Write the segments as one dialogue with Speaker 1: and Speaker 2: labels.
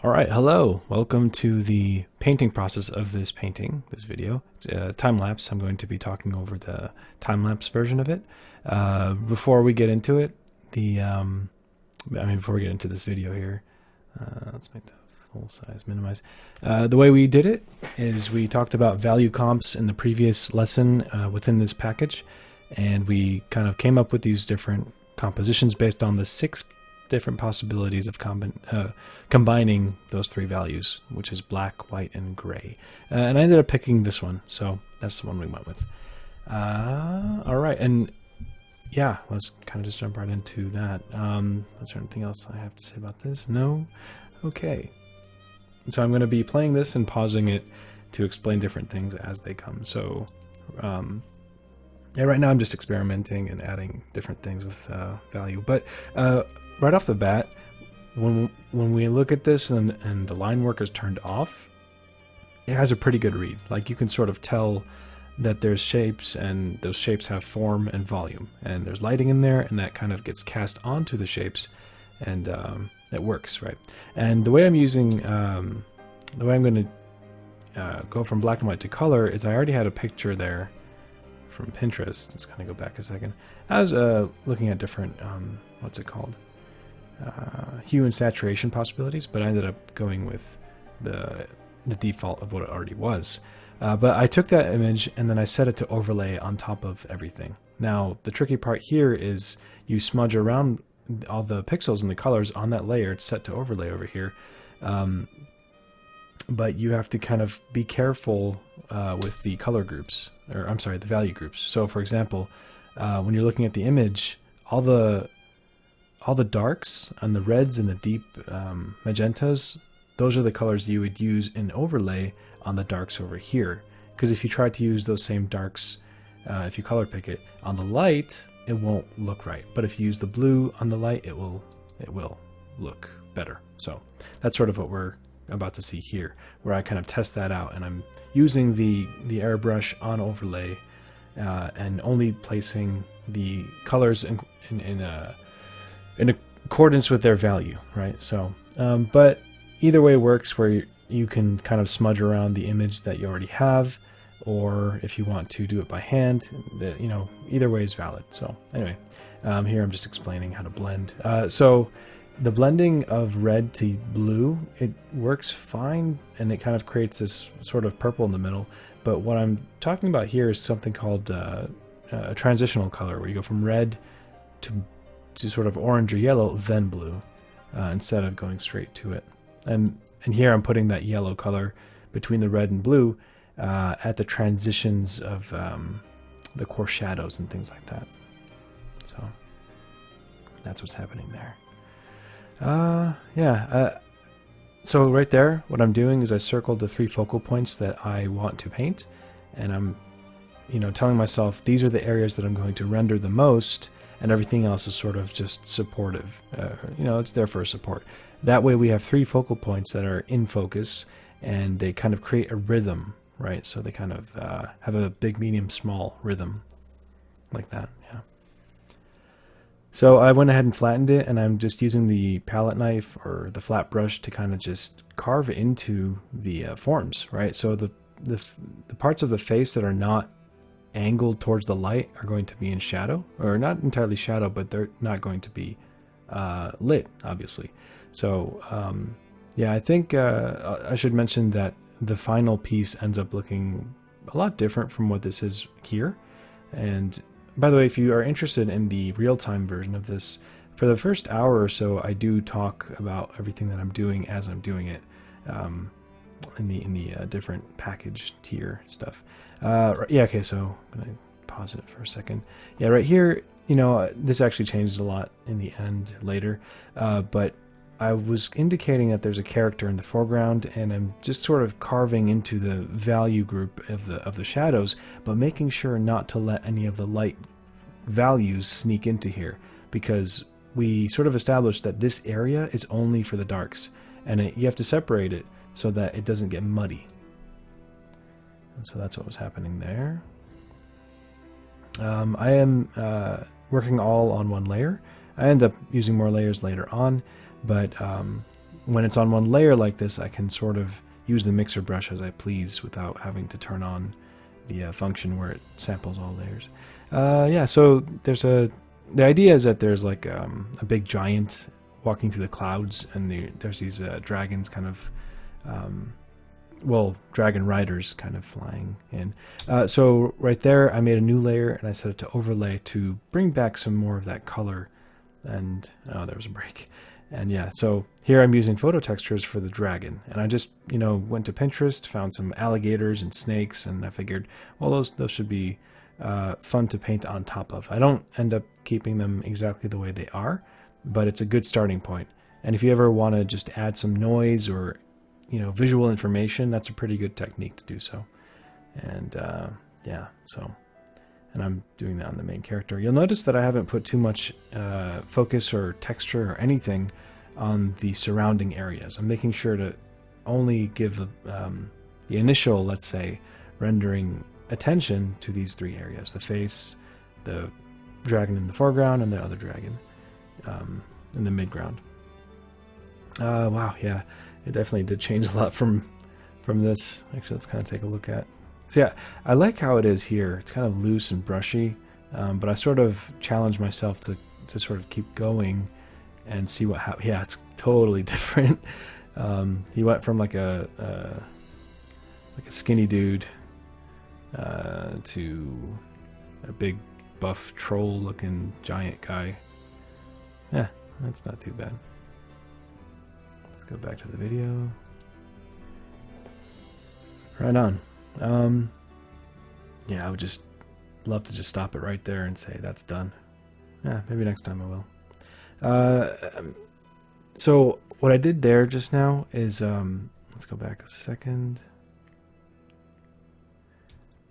Speaker 1: All right, hello. Welcome to the painting process of this painting, this video. It's a time lapse. I'm going to be talking over the time lapse version of it. Before we get into it, before we get into this video here, let's make the full size minimize. The way we did it is we talked about value comps in the previous lesson within this package, and we kind of came up with these different compositions based on the 6 different possibilities of combining those 3 values, which is black, white, and gray. And I ended up picking this one, so that's the one we went with. All right, and yeah, let's kind of just jump right into that. Is there anything else I have to say about this? No? Okay. So I'm going to be playing this and pausing it to explain different things as they come. So yeah, right now I'm just experimenting and adding different things with value. But right off the bat, when we look at this and the line work is turned off, it has a pretty good read. Like, you can sort of tell that there's shapes, and those shapes have form and volume, and there's lighting in there, and that kind of gets cast onto the shapes, and it works, right? And the way I'm using, the way I'm going to go from black and white to color is I already had a picture there from Pinterest. Let's kind of go back a second. I was looking at different, what's it called? Hue and saturation possibilities, but I ended up going with the default of what it already was. But I took that image and then I set it to overlay on top of everything. Now, the tricky part here is you smudge around all the pixels and the colors on that layer. It's set to overlay over here. But you have to kind of be careful with the color groups, or I'm sorry, the value groups. So for example, when you're looking at the image, all the darks and the reds and the deep magentas, those are the colors you would use in overlay on the darks over here. Because if you try to use those same darks, if you color pick it on the light, it won't look right. But if you use the blue on the light, it will look better. So that's sort of what we're about to see here, where I kind of test that out, and I'm using the airbrush on overlay and only placing the colors in accordance with their value, right? So, but either way works, where you can kind of smudge around the image that you already have, or if you want to do it by hand, either way is valid. So anyway, here I'm just explaining how to blend. So the blending of red to blue, it works fine, and it kind of creates this sort of purple in the middle. But what I'm talking about here is something called a transitional color, where you go from red to sort of orange or yellow, then blue, instead of going straight to it. And here I'm putting that yellow color between the red and blue at the transitions of the core shadows and things like that. So that's what's happening there. So right there, what I'm doing is I circled the 3 focal points that I want to paint, and I'm telling myself these are the areas that I'm going to render the most, and everything else is sort of just supportive. It's there for support. That way we have 3 focal points that are in focus, and they kind of create a rhythm, right? So they kind of have a big, medium, small rhythm like that, yeah. So I went ahead and flattened it, and I'm just using the palette knife or the flat brush to kind of just carve into the forms, right? So the parts of the face that are not angled towards the light are going to be in shadow, or not entirely shadow, but they're not going to be lit, obviously. So yeah, I think I should mention that the final piece ends up looking a lot different from what this is here. And by the way, if you are interested in the real-time version of this, for the first hour or so, I do talk about everything that I'm doing as I'm doing it in the different package tier stuff. Yeah, okay, so I'm going to pause it for a second. Yeah, right here, this actually changed a lot in the end later, but I was indicating that there's a character in the foreground, and I'm just sort of carving into the value group of the shadows, but making sure not to let any of the light values sneak into here, because we sort of established that this area is only for the darks, and you have to separate it so that it doesn't get muddy. And so that's what was happening there. I am working all on one layer. I end up using more layers later on, but when it's on one layer like this, I can sort of use the mixer brush as I please without having to turn on the function where it samples all layers. Yeah, so the idea is that there's like a big giant walking through the clouds, and there's these dragons kind of, well, dragon riders kind of flying in. So right there, I made a new layer and I set it to overlay to bring back some more of that color. And oh, there was a break. And yeah, so here I'm using photo textures for the dragon, and I just, you know, went to Pinterest, found some alligators and snakes, and I figured, well, those should be fun to paint on top of. I don't end up keeping them exactly the way they are, but it's a good starting point. And if you ever want to just add some noise or, you know, visual information, that's a pretty good technique to do so. And yeah, so, and I'm doing that on the main character. You'll notice that I haven't put too much focus or texture or anything on the surrounding areas. I'm making sure to only give the initial, let's say, rendering attention to these three areas: the face, the dragon in the foreground, and the other dragon in the midground. Wow, yeah, it definitely did change a lot from this. Actually, let's kind of take a look at. So yeah, I like how it is here. It's kind of loose and brushy, but I sort of challenged myself to sort of keep going and see what happens. Yeah, it's totally different. He went from like a skinny dude to a big buff troll looking giant guy. Yeah, that's not too bad. Let's go back to the video. Right on. Yeah, I would just love to just stop it right there and say that's done. Yeah, maybe next time I will. So what I did there just now is, let's go back a second.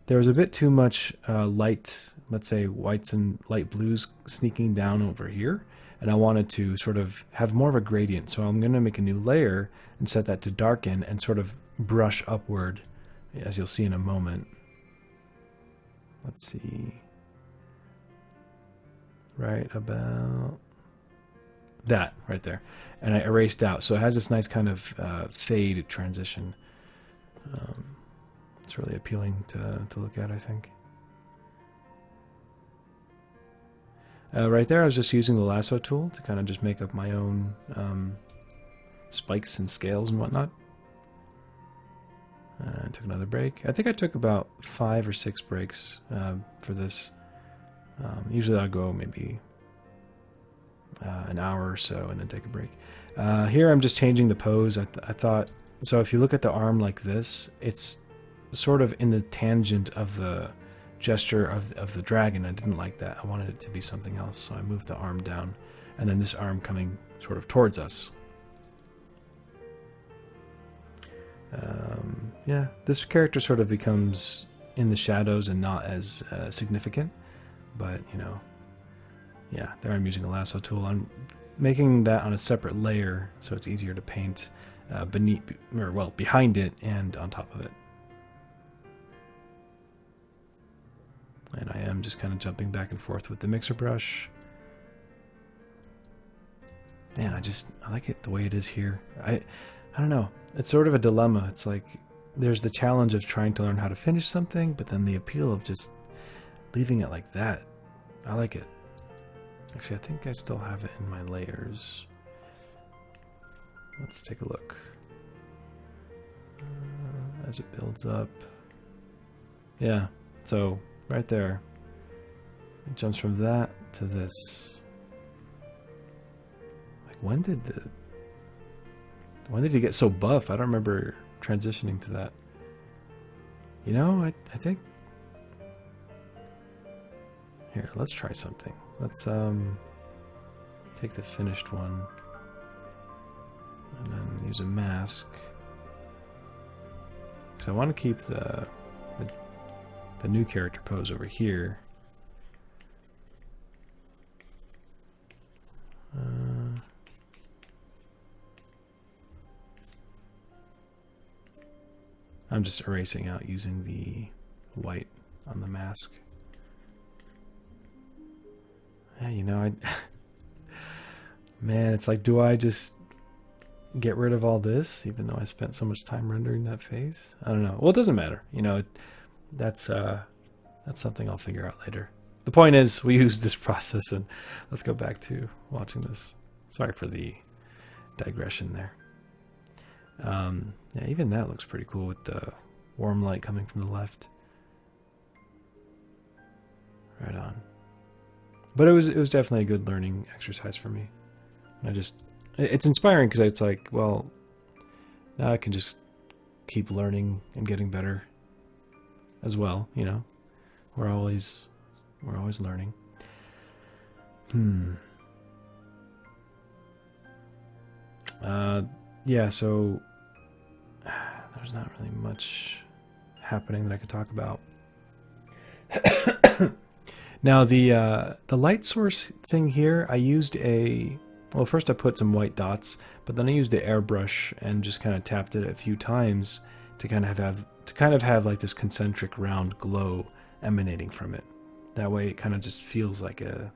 Speaker 1: There was a bit too much light, let's say whites and light blues sneaking down over here, and I wanted to sort of have more of a gradient. So I'm going to make a new layer and set that to darken and sort of brush upward, as you'll see in a moment. Let's see. Right about that right there. And I erased out. So it has this nice kind of fade transition. It's really appealing to look at, I think. Right there, I was just using the lasso tool to kind of just make up my own spikes and scales and whatnot. I took another break. I think I took about 5 or 6 breaks for this. Usually I'll go maybe an hour or so and then take a break. Here I'm just changing the pose. I thought, so if you look at the arm like this, it's sort of in the tangent of the gesture of the dragon. I didn't like that. I wanted it to be something else, so I moved the arm down, and then this arm coming sort of towards us. Yeah, this character sort of becomes in the shadows and not as significant, but you know, yeah, there I'm using a lasso tool. I'm making that on a separate layer so it's easier to paint beneath, or well, behind it and on top of it. And I am just kind of jumping back and forth with the mixer brush. Man, I like it the way it is here. I don't know. It's sort of a dilemma. It's like there's the challenge of trying to learn how to finish something, but then the appeal of just leaving it like that. I like it. Actually, I think I still have it in my layers. Let's take a look. As it builds up. Yeah, so right there. It jumps from that to this. Like, when did he get so buff? I don't remember transitioning to that. You know, I think... Here, let's try something. Let's take the finished one and then use a mask. So I want to keep the new character pose over here. I'm just erasing out using the white on the mask. Yeah, you know, man, it's like, do I just get rid of all this, even though I spent so much time rendering that face. I don't know. Well, it doesn't matter. You know, that's something I'll figure out later. The point is, we use this process, and let's go back to watching this. Sorry for the digression there. Yeah, even that looks pretty cool with the warm light coming from the left. Right on. But it was definitely a good learning exercise for me. It's inspiring because it's like, well, now I can just keep learning and getting better as well. You know, we're always learning. Yeah, so there's not really much happening that I could talk about. Now the light source thing here, I used well, first I put some white dots, but then I used the airbrush and just kind of tapped it a few times to kind of have like this concentric round glow emanating from it. That way it kind of just feels like a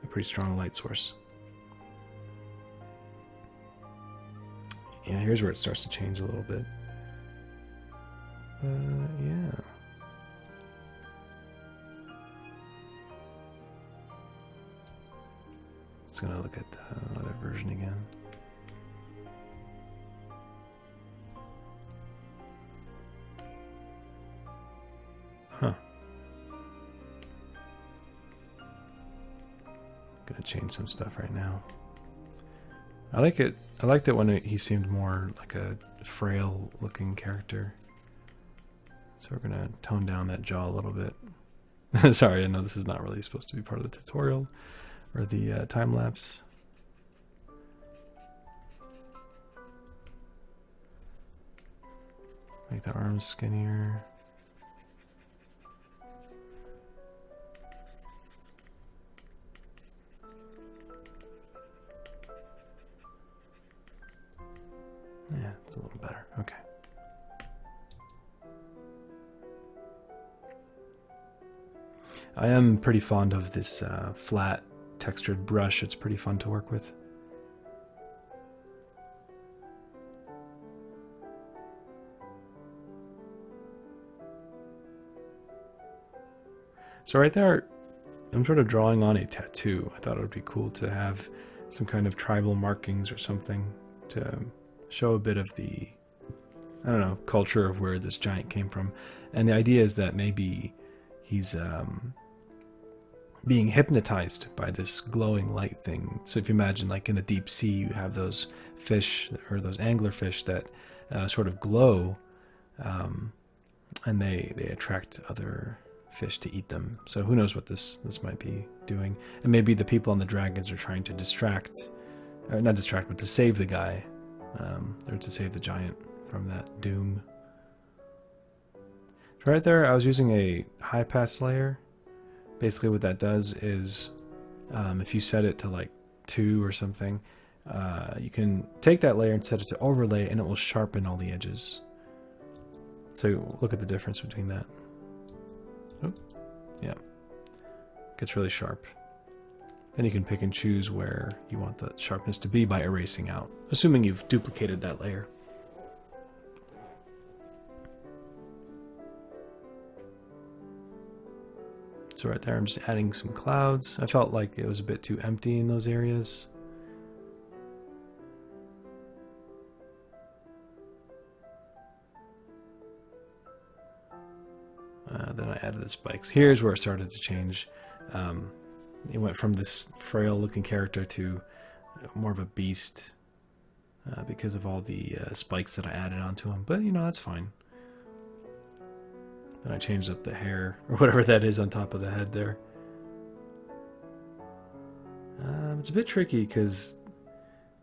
Speaker 1: pretty strong light source. Yeah, here's where it starts to change a little bit. Yeah. Just gonna look at the other version again. Huh. Gonna change some stuff right now. I like it. I liked it when he seemed more like a frail looking character. So we're gonna tone down that jaw a little bit. Sorry, I know this is not really supposed to be part of the tutorial or the time lapse. Make the arms skinnier. Yeah, it's a little better. Okay. I am pretty fond of this flat textured brush. It's pretty fun to work with. So right there, I'm sort of drawing on a tattoo. I thought it would be cool to have some kind of tribal markings or something to show a bit of the, I don't know, culture of where this giant came from. And the idea is that maybe he's being hypnotized by this glowing light thing. So if you imagine, like in the deep sea, you have those fish or those anglerfish that sort of glow, and they attract other fish to eat them. So who knows what this might be doing. And maybe the people on the dragons are trying to distract, or not distract, but to save the guy, or to save the giant from that doom. So right there, I was using a high pass layer. Basically what that does is, if you set it to like 2 or something, you can take that layer and set it to overlay, and it will sharpen all the edges. So look at the difference between that. Oh, yeah, gets really sharp. Then you can pick and choose where you want the sharpness to be by erasing out, assuming you've duplicated that layer. So right there, I'm just adding some clouds. I felt like it was a bit too empty in those areas. Then I added the spikes. Here's where it started to change. It went from this frail looking character to more of a beast because of all the spikes that I added onto him. But, you know, that's fine. Then I changed up the hair, or whatever that is on top of the head there. It's a bit tricky because,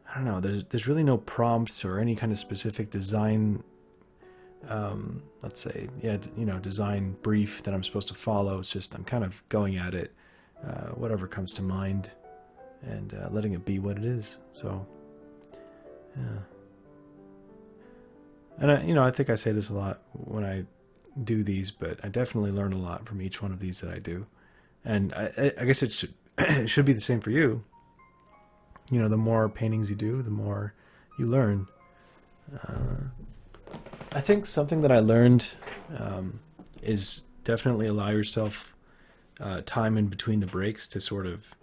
Speaker 1: I don't know, there's really no prompts or any kind of specific design, let's say, yeah, you know, design brief that I'm supposed to follow. It's just I'm kind of going at it, whatever comes to mind, and letting it be what it is. So, yeah. And you know, I think I say this a lot when I do these, but I definitely learn a lot from each one of these that I do, and I guess it should be the same for you. You know, the more paintings you do, the more you learn. I think something that I learned is definitely allow yourself time in between the breaks to sort of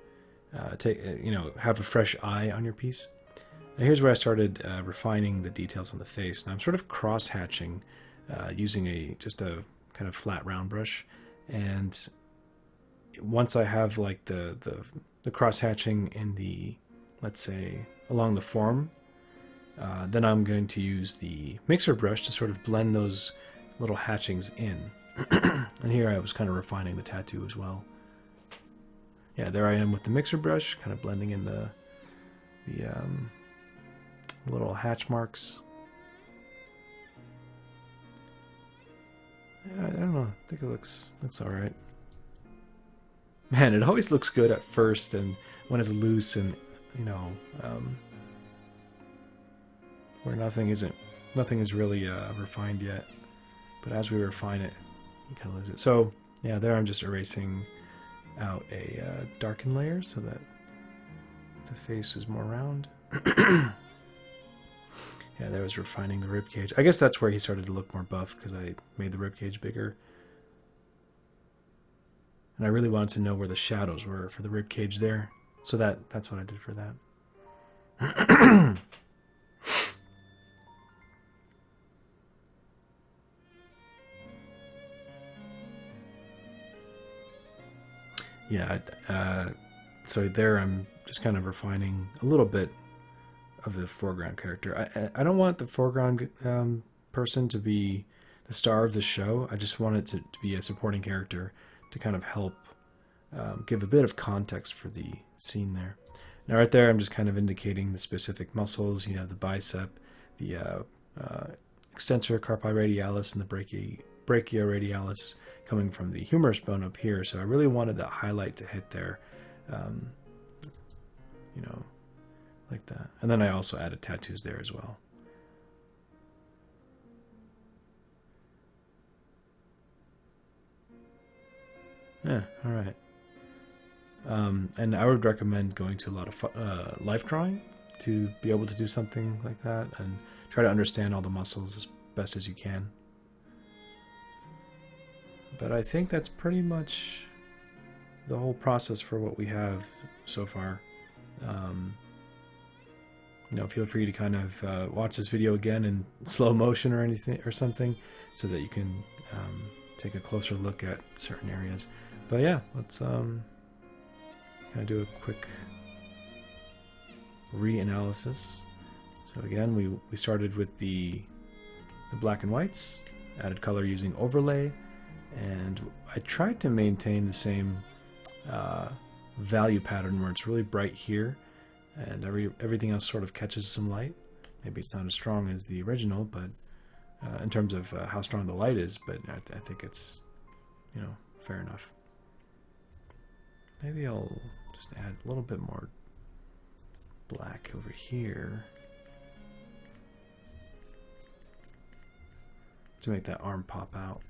Speaker 1: have a fresh eye on your piece. Now here's where I started refining the details on the face. Now I'm sort of cross-hatching using just a kind of flat round brush, and once I have like the cross-hatching in the, let's say, along the form, then I'm going to use the mixer brush to sort of blend those little hatchings in. And here I was kind of refining the tattoo as well. Yeah, there I am with the mixer brush, kind of blending in the little hatch marks. I don't know. I think it looks all right. Man, it always looks good at first, and when it's loose and where nothing is really refined yet. But as we refine it, you kind of lose it. So yeah, there I'm just erasing out a darken layer so that the face is more round. Yeah, there was refining the rib cage. I guess that's where he started to look more buff, because I made the rib cage bigger. And I really wanted to know where the shadows were for the rib cage there. So that's what I did for that. Yeah, so there I'm just kind of refining a little bit of the foreground character. I don't want the foreground person to be the star of the show. I just want it to be a supporting character to kind of help give a bit of context for the scene there. Now right there I'm just kind of indicating the specific muscles. You have the bicep, the extensor carpi radialis, and the brachioradialis coming from the humerus bone up here. So I really wanted that highlight to hit there, like that. And then I also added tattoos there as well. Yeah, all right. And I would recommend going to a lot of life drawing to be able to do something like that and try to understand all the muscles as best as you can. But I think that's pretty much the whole process for what we have so far. Feel free to kind of watch this video again in slow motion or anything or something, so that you can take a closer look at certain areas. But yeah, let's kind of do a quick reanalysis. So again, we started with the black and whites, added color using overlay, and I tried to maintain the same value pattern where it's really bright here and everything else sort of catches some light. Maybe it's not as strong as the original, but in terms of how strong the light is, but I think it's, fair enough. Maybe I'll just add a little bit more black over here to make that arm pop out.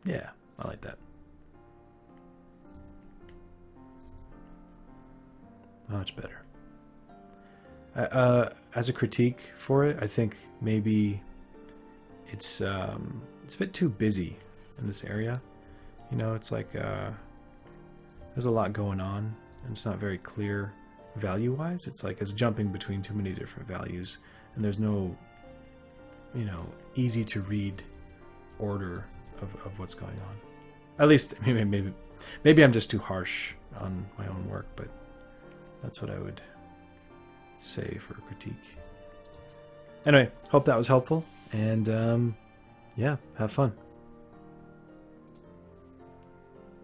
Speaker 1: Yeah, I like that. Much better. As a critique for it, I think maybe it's a bit too busy in this area. It's like there's a lot going on, and it's not very clear value-wise. It's like it's jumping between too many different values, and there's no, easy to read order of what's going on. At least maybe I'm just too harsh on my own work, but that's what I would say for a critique. Anyway, hope that was helpful, and yeah, have fun.